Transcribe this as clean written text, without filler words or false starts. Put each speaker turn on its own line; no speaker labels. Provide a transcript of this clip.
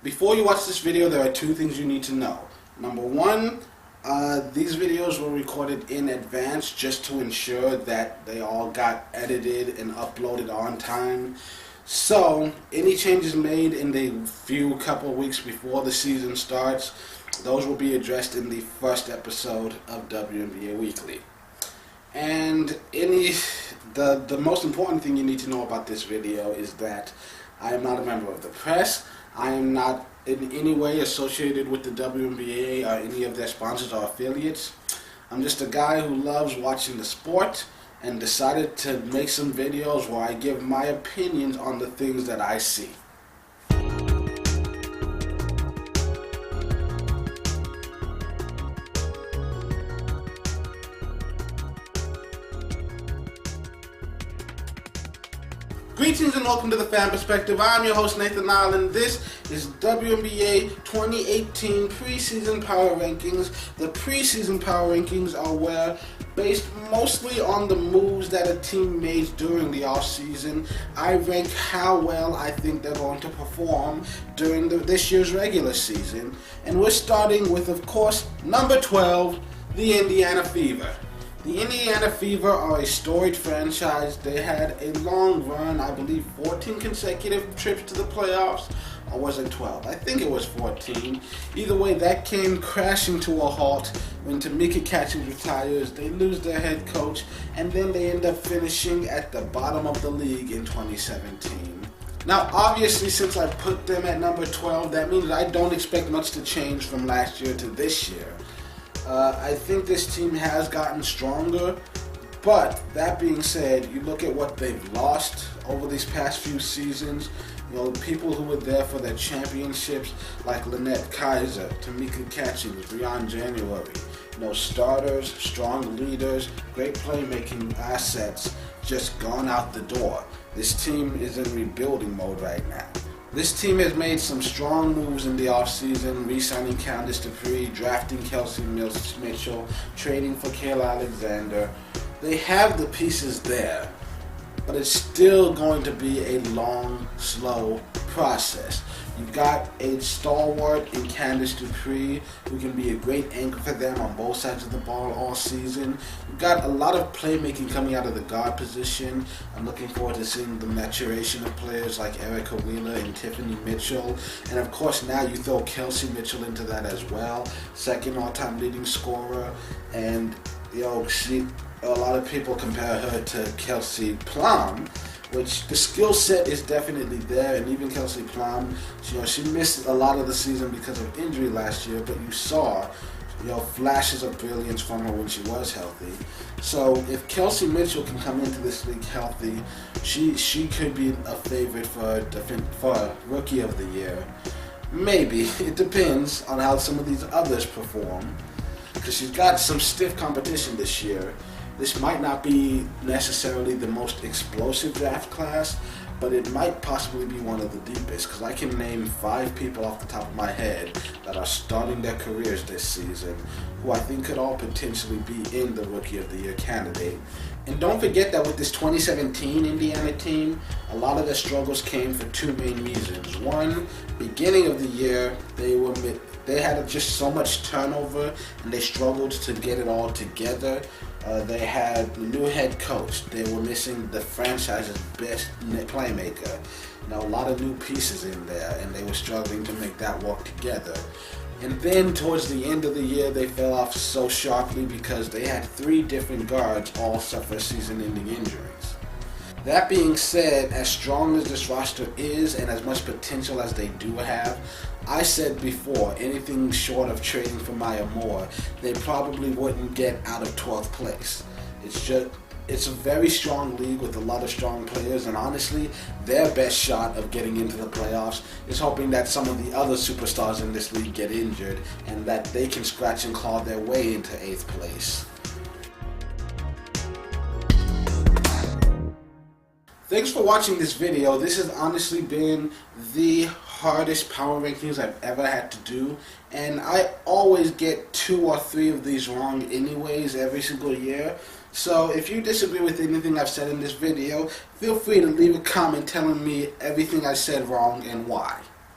Before you watch this video, there are two things you need to know. Number one, these videos were recorded in advance just to ensure that they all got edited and uploaded on time. So, any changes made in the couple weeks before the season starts, those will be addressed in the first episode of WNBA Weekly. And the most important thing you need to know about this video is that I am not a member of the press. I am not in any way associated with the WNBA or any of their sponsors or affiliates. I'm just a guy who loves watching the sport and decided to make some videos where I give my opinions on the things that I see. Greetings and welcome to the Fan Perspective. I'm your host Nathan Allen. This is WNBA 2018 preseason power rankings. The preseason power rankings are based mostly on the moves that a team made during the offseason, I rank how well I think they're going to perform during this year's regular season. And we're starting with, of course, number 12, the Indiana Fever. The Indiana Fever are a storied franchise. They had a long run, I believe 14 consecutive trips to the playoffs, or was it 12? I think it was 14. Either way, that came crashing to a halt when Tamika Catchings retires. They lose their head coach, and then they end up finishing at the bottom of the league in 2017. Now, obviously, since I put them at number 12, that means I don't expect much to change from last year to this year. I think this team has gotten stronger, but that being said, you look at what they've lost over these past few seasons. You know, people who were there for their championships, like Lynette Kaiser, Tamika Catchings, Briann January. You know, starters, strong leaders, great playmaking assets, just gone out the door. This team is in rebuilding mode right now. This team has made some strong moves in the offseason, re-signing Candice Dupree, drafting Kelsey Mitchell, trading for Kayla. They have the pieces there, but it's still going to be a long, slow process. You've got a stalwart in Candice Dupree who can be a great anchor for them on both sides of the ball all season. You've got a lot of playmaking coming out of the guard position. I'm looking forward to seeing the maturation of players like Erica Wheeler and Tiffany Mitchell. And of course now you throw Kelsey Mitchell into that as well. Second all-time leading scorer. And a lot of people compare her to Kelsey Plum, which the skill set is definitely there, and even Kelsey Plum, she missed a lot of the season because of injury last year, but you saw, flashes of brilliance from her when she was healthy. So if Kelsey Mitchell can come into this league healthy, she could be a favorite for Rookie of the Year. Maybe. It depends on how some of these others perform, because she's got some stiff competition this year. This might not be necessarily the most explosive draft class, but it might possibly be one of the deepest, because I can name 5 people off the top of my head that are starting their careers this season who I think could all potentially be in the Rookie of the Year candidate. And don't forget that with this 2017 Indiana team, a lot of their struggles came for 2 main reasons. One, beginning of the year, they had just so much turnover and they struggled to get it all together. They had a new head coach. They were missing the franchise's best playmaker. A lot of new pieces in there, and they were struggling to make that work together. And then towards the end of the year, they fell off so sharply because they had 3 different guards all suffer season-ending injuries. That being said, as strong as this roster is and as much potential as they do have, I said before, anything short of trading for Maya Moore, they probably wouldn't get out of 12th place. It's a very strong league with a lot of strong players, and honestly, their best shot of getting into the playoffs is hoping that some of the other superstars in this league get injured and that they can scratch and claw their way into 8th place. Thanks for watching this video. This has honestly been the hardest power rankings I've ever had to do, and I always get 2 or 3 of these wrong anyways every single year. So if you disagree with anything I've said in this video, feel free to leave a comment telling me everything I said wrong and why.